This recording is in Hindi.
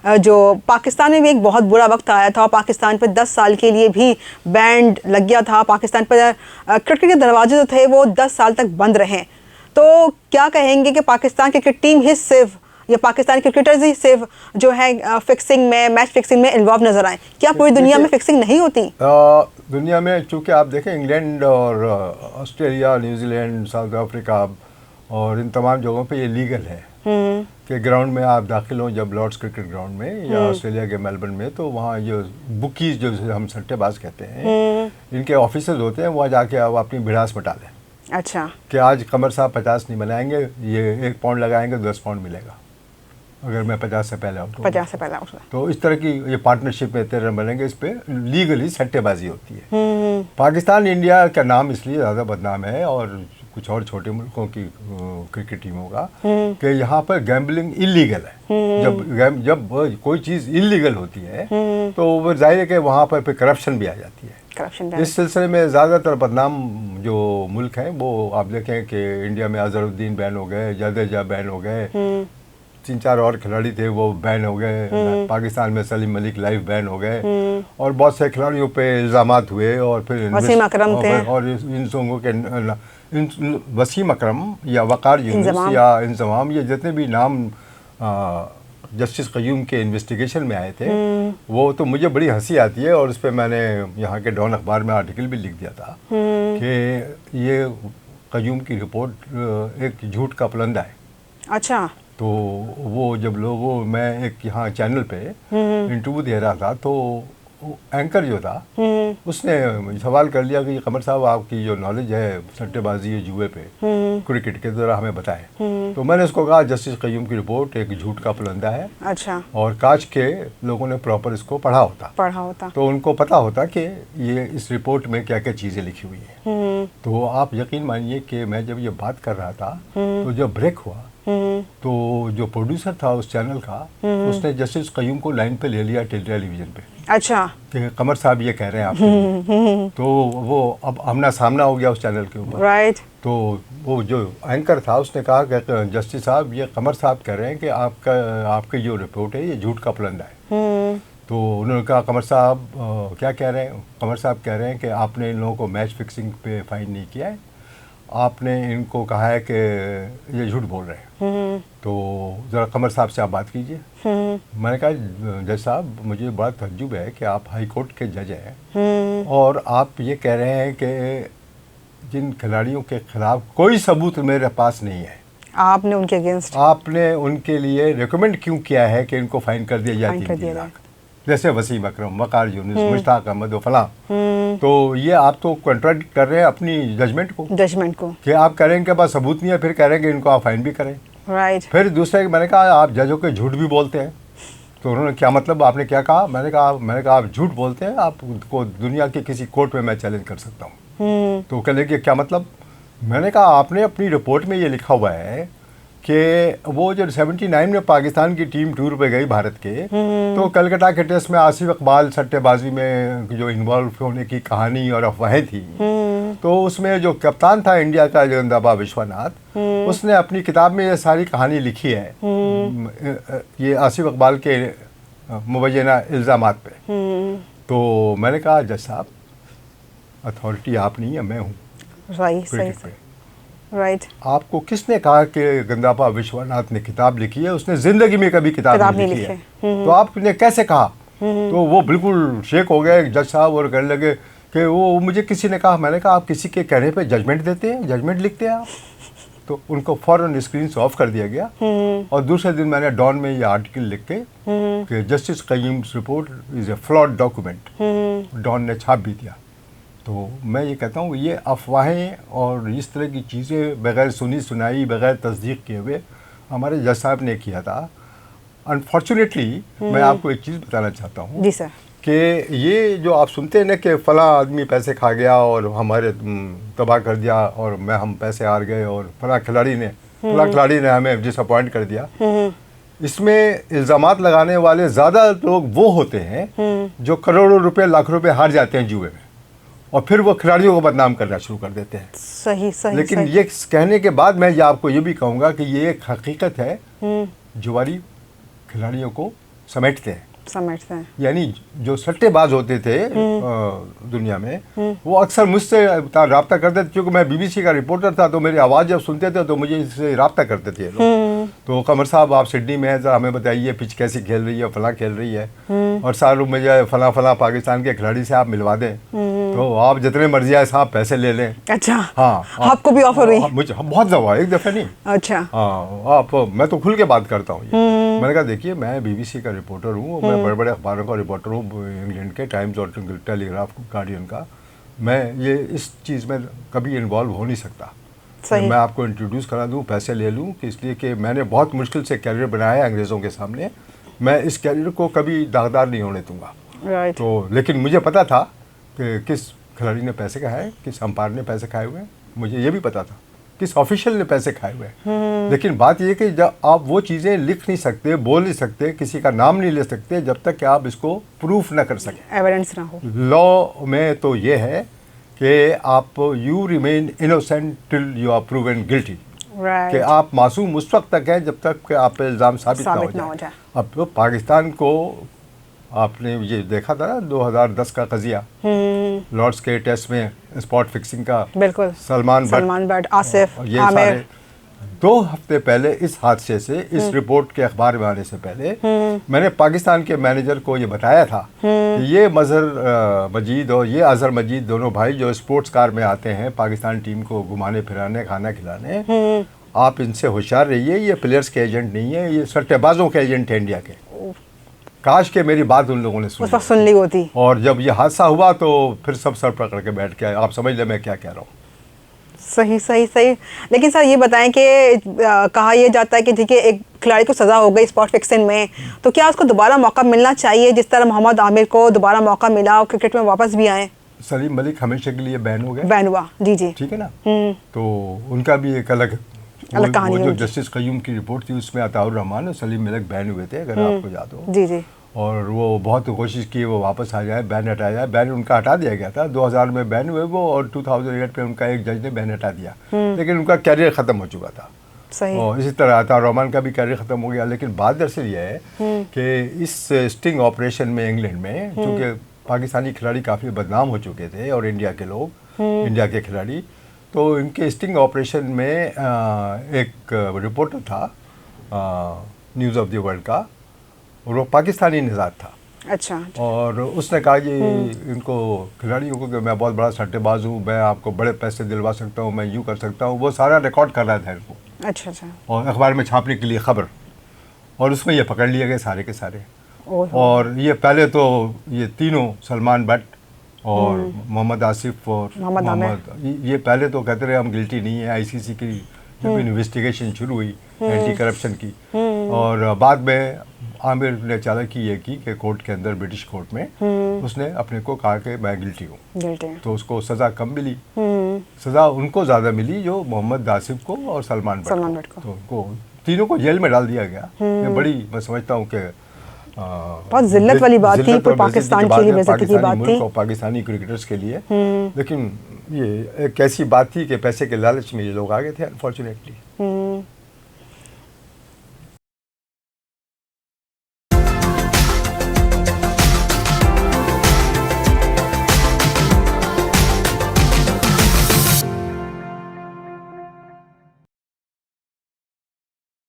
जो पाकिस्तान में भी एक बहुत बुरा वक्त आया था और पाकिस्तान पर 10 साल के लिए भी बैंड लग गया था। पाकिस्तान पर क्रिकेट के दरवाजे जो थे वो 10 साल तक बंद रहे। तो क्या कहेंगे कि पाकिस्तान क्रिकेट टीम ही सिर्फ या पाकिस्तानी क्रिकेटर्स ही सिर्फ जो है फिक्सिंग में, मैच फिक्सिंग में इन्वॉल्व नजर आए? क्या पूरी दुनिया में फिक्सिंग नहीं होती? दुनिया में चूँकि आप देखें इंग्लैंड और ऑस्ट्रेलिया, न्यूजीलैंड, साउथ अफ्रीका और इन तमाम जगहों पे ये लीगल है कि ग्राउंड में आप दाखिल हों, जब लॉर्ड्स क्रिकेट ग्राउंड में या ऑस्ट्रेलिया के मेलबर्न में, तो वहाँ जो बुकीज़ जो हम सट्टेबाज कहते हैं, इनके ऑफिसर्स होते हैं, वहाँ जाके आप अपनी भिड़ास मिटा लें। अच्छा, कि आज कमर साहब 50 नहीं बनाएंगे, ये 1 पाउंड लगाएंगे 10 पाउंड मिलेगा अगर मैं 50 से पहले आउट हूँ। 50 से पहले आउट। तो इस तरह की ये पार्टनरशिप में इतने रन बनेंगे, इस पर लीगली सट्टेबाजी होती है। पाकिस्तान इंडिया का नाम इसलिए ज़्यादा बदनाम है और कुछ और छोटे मुल्कों की क्रिकेट टीमों का कि यहाँ पर गैम्बलिंग इलीगल है। जब कोई चीज़ इलीगल होती है तो वो जाहिर है कि वहाँ पर करप्शन भी आ जाती है। इस सिलसिले में ज़्यादातर बदनाम जो मुल्क हैं वो आप देखें कि इंडिया में अजहरुद्दीन बैन हो गए, जडेजा बैन हो गए, 3-4 और खिलाड़ी थे वो बैन हो गए। पाकिस्तान में सलीम मलिक लाइव बैन हो गए और बहुत से खिलाड़ियों पे इल्ज़ामात हुए और फिर वसीम अकरम थे और इन लोगों के वसीम अकरम या वकार यूनुस या इंजमाम, ये जितने भी नाम जस्टिस क़य्यूम के इन्वेस्टिगेशन में आए थे वो तो मुझे बड़ी हंसी आती है। और उस पर मैंने यहाँ के डॉन अखबार में आर्टिकल भी लिख दिया था कि ये क़य्यूम की रिपोर्ट एक झूठ का पुलंदा है। अच्छा। तो वो जब लोगों, मैं एक यहाँ चैनल पे इंटरव्यू दे रहा था तो एंकर जो था उसने सवाल कर लिया कि कमर साहब आपकी जो नॉलेज है सट्टेबाजी जुए पे क्रिकेट के, ज़रा हमें बताएं। तो मैंने उसको कहा जस्टिस क़य्यूम की रिपोर्ट एक झूठ का पुलंदा है। अच्छा। और काश के लोगों ने प्रॉपर इसको पढ़ा होता तो उनको पता होता कि ये इस रिपोर्ट में क्या क्या चीज़ें लिखी हुई हैं। तो आप यकीन मानिए कि मैं जब ये बात कर रहा था तो जब ब्रेक हुआ तो जो प्रोड्यूसर था उस चैनल का उसने जस्टिस क़य्यूम को लाइन पे ले लिया टेलीविजन पे। अच्छा। कि कमर साहब ये कह रहे हैं आपके तो वो अब आमना सामना हो गया उस चैनल के ऊपर। राइट। तो वो जो एंकर था उसने कहा कि जस्टिस साहब ये कमर साहब कह रहे हैं कि आपकी जो रिपोर्ट है ये झूठ का पुलंदा है। तो उन्होंने कहा कमर साहब क्या कह रहे हैं? कमर साहब कह रहे हैं कि आपने इन लोगों को मैच फिक्सिंग पे फाइन नहीं किया है, आपने इनको कहा है कि ये झूठ बोल रहे हैं। तो ज़रा कमर साहब से आप बात कीजिए। मैंने कहा जज साहब मुझे बड़ा तज्जुब है कि आप हाई कोर्ट के जज हैं और आप ये कह रहे हैं कि जिन खिलाड़ियों के खिलाफ कोई सबूत मेरे पास नहीं है, आपने उनके अगेंस्ट आपने उनके लिए रिकमेंड क्यों किया है कि इनको फाइन कर दिया जाए 3 लाख? जैसे वसीम अकरम, वकार यूनुस, मुश्ताक अहमद व फलां। तो ये आप तो कॉन्ट्राडिक्ट कर रहे हैं अपनी जजमेंट को कि आप कह रहे हैं कि पास सबूत नहीं है, फिर कह रहे हैं कि इनको आप फाइन भी करें। राइट। फिर दूसरे मैंने कहा आप जजों के झूठ भी बोलते हैं। तो उन्होंने क्या मतलब, आपने क्या कहा? मैंने कहा आप झूठ बोलते हैं, आपको दुनिया के किसी कोर्ट में मैं चैलेंज कर सकता हूँ। तो कहने कि क्या मतलब? मैंने कहा आपने अपनी रिपोर्ट में ये लिखा हुआ है कि वो जो 79 में पाकिस्तान की टीम टूर पे गई भारत के, तो कलकत्ता के टेस्ट में आसिफ इकबाल सट्टेबाजी में जो इन्वॉल्व होने की कहानी और अफवाहें थी, तो उसमें जो कप्तान था इंडिया का जगदम्बा विश्वनाथ, उसने अपनी किताब में ये सारी कहानी लिखी है ये आसिफ इकबाल के मुबैना इल्ज़ामात पे। तो मैंने कहा जज साहब अथॉरिटी आप नहीं है, मैं हूँ क्रिकेट पे। राइट। आपको किसने कहा कि गंदापा विश्वनाथ ने किताब लिखी है? उसने जिंदगी में कभी किताब नहीं लिखी है। तो आपने कैसे कहा? तो वो बिल्कुल शेक हो गए जज साहब और कहने लगे कि वो मुझे किसी ने कहा। मैंने कहा आप किसी के कहने पे जजमेंट देते हैं, जजमेंट लिखते हैं आप? तो उनको फौरन स्क्रीन से ऑफ कर दिया गया। और दूसरे दिन मैंने डॉन में ये आर्टिकल लिख के कि justice Qayyum's report is a flawed document, Dawn ने छाप भी दिया। तो मैं ये कहता हूँ ये अफवाहें और इस तरह की चीज़ें बग़ैर सुनी सुनाई, बग़ैर तस्दीक किए हुए हमारे जज साहब ने किया था। अनफॉर्चुनेटली मैं आपको एक चीज़ बताना चाहता हूँ जी सर, कि ये जो आप सुनते हैं ना कि फ़लाँ आदमी पैसे खा गया और हमारे तबाह कर दिया और हम पैसे हार गए और फ़लाँ खिलाड़ी ने हमें डिसअपॉइंट कर दिया, इसमें इल्ज़ामात लगाने वाले ज़्यादा लोग वो होते हैं जो करोड़ों रुपए लाख रुपए हार जाते हैं जुए में और फिर वो खिलाड़ियों को बदनाम करना शुरू कर देते हैं। सही। लेकिन ये कहने के बाद मैं आपको ये भी कहूँगा कि ये एक हकीकत है, जुआरी खिलाड़ियों को समेटते हैं। समझते हैं। यानी जो सट्टेबाज होते थे दुनिया में, वो अक्सर मुझसे रब्ता करते थे, क्योंकि मैं बीबीसी का रिपोर्टर था, तो मेरी आवाज़ जब सुनते थे तो मुझे इससे रब्ता करते थे लोग। तो कमर साहब आप सिडनी में हैं, ज़रा हमें बताइए पिच कैसी खेल रही है, फलां खेल रही है, और सारू मुझे फलां पाकिस्तान के खिलाड़ी से आप मिलवा दें, तो आप जितने मर्जी आए साहब पैसे ले लें। अच्छा, हाँ, आपको भी ऑफर हुई? मुझे बहुत दफ़ा, एक दफ़ा नहीं। अच्छा। हाँ, आप, मैं तो खुल के बात करता हूँ। मैंने कहा देखिए मैं बीबीसी का रिपोर्टर हूँ, मैं बड़े बड़े अखबारों का रिपोर्टर हूँ, इंग्लैंड के टाइम्स और टेलीग्राफ, गार्डियन का। मैं ये इस चीज़ में कभी इन्वॉल्व हो नहीं सकता। सही। मैं आपको इंट्रोड्यूस करा दूँ, पैसे ले लूँ, कि इसलिए कि मैंने बहुत मुश्किल से कैरियर बनाया है अंग्रेज़ों के सामने। मैं इस कैरियर को कभी दागदार नहीं होने दूँगा। राइट। तो लेकिन मुझे पता था कि किस खिलाड़ी ने पैसे खाए हैं, किस अंपायर ने पैसे खाए हुए हैं, मुझे ये भी पता था किस ऑफिशियल ने पैसे खाए हुए हैं। लेकिन बात यह कि जब आप वो चीज़ें लिख नहीं सकते, बोल नहीं सकते, किसी का नाम नहीं ले सकते, जब तक कि आप इसको प्रूफ ना कर सकें, एविडेंस ना हो। लॉ में तो ये है कि आप you remain innocent till you are proven guilty, कि आप मासूम उस वक्त तक हैं जब तक कि आप पे इल्ज़ाम साबित ना हो जाए। अब तो पाकिस्तान को आपने ये देखा था ना 2010 का कजिया, लॉर्ड्स के टेस्ट में स्पॉट फिक्सिंग का, बिल्कुल, सलमान बट, आसिफ, ये आमिर। सारे 2 हफ्ते पहले इस हादसे से, इस रिपोर्ट के अखबार में आने से पहले मैंने पाकिस्तान के मैनेजर को ये बताया था कि ये मजहर मजीद और ये अजहर मजीद दोनों भाई जो स्पोर्ट्स कार में आते हैं पाकिस्तान टीम को घुमाने फिराने, खाना खिलाने, आप इनसे होशियार रहिए, ये प्लेयर्स के एजेंट नहीं है, ये सट्टेबाजों के एजेंट हैं इंडिया के। काश के मेरी बात उन लोगों ने सुन ली होती। और जब ये हादसा हुआ तो फिर सब सर पकड़ के बैठ के, आप समझ लें मैं क्या कह रहा हूँ। सही सही सही। लेकिन सर ये बताएं कि कहा यह जाता है कि देखिए एक खिलाड़ी को सज़ा हो गई स्पॉट फिक्सिंग में, तो क्या उसको दोबारा मौका मिलना चाहिए जिस तरह मोहम्मद आमिर को दोबारा मौका मिला और क्रिकेट में वापस भी आए? सलीम मलिक हमेशा के लिए बैन हो गए, बैन हुआ, जी जी, ठीक है ना। तो उनका भी एक अलग कहानी वो जो जस्टिस कयूम की रिपोर्ट थी उसमें अताउर रहमान और सलीम मलिक बैन हुए थे, अगर आपको याद हो। जी जी। और वो बहुत कोशिश की वो वापस आ जाए, बैन हटाया जाए। बैन उनका हटा दिया गया था, 2000 में बैन हुए वो, और 2008 में उनका एक जज ने बैन हटा दिया, लेकिन उनका कैरियर ख़त्म हो चुका था। सही। और इसी तरह अताउर रहमान का भी कैरियर ख़त्म हो गया। लेकिन बात दरअसल ये है कि इस स्टिंग ऑपरेशन में इंग्लैंड में, चूँकि पाकिस्तानी खिलाड़ी काफ़ी बदनाम हो चुके थे और इंडिया के लोग, इंडिया के खिलाड़ी, तो इनके स्टिंग ऑपरेशन में एक रिपोर्टर था न्यूज़ ऑफ द वर्ल्ड का, और वो पाकिस्तानी निज़ाद था। अच्छा। और उसने कहा कि इनको खिलाड़ियों को कि मैं बहुत बड़ा सट्टेबाज हूँ, मैं आपको बड़े पैसे दिलवा सकता हूँ, मैं यूँ कर सकता हूँ, वो सारा रिकॉर्ड कर रहा था इनको। अच्छा अच्छा। और अखबार में छापने के लिए ख़बर, और उसमें ये पकड़ लिए गए सारे के सारे। और ये पहले तो ये तीनों, सलमान बट और मोहम्मद आसिफ और मोहम्मद, ये पहले तो कहते रहे हम गिल्टी नहीं है। आईसीसी की जब इन्वेस्टिगेशन शुरू हुई एंटी करप्शन की, और बाद में आमिर ने चालाकी ये की कि कोर्ट के अंदर, ब्रिटिश कोर्ट में उसने अपने को कहा कि मैं गिल्टी हूँ, तो उसको सज़ा कम मिली। सज़ा उनको ज़्यादा मिली जो मोहम्मद आसिफ को और सलमान बट को, तो उनको तीनों को जेल में डाल दिया गया। ये बड़ी, मैं समझता हूँ कि बहुत जिल्लत वाली बात थी, पाकिस्तान के लिए बेइज्जती की बात थी, पाकिस्तानी क्रिकेटर्स के लिए। लेकिन ये एक ऐसी बात थी कि पैसे के लालच में ये लोग आ गए थे, अनफॉर्चुनेटली।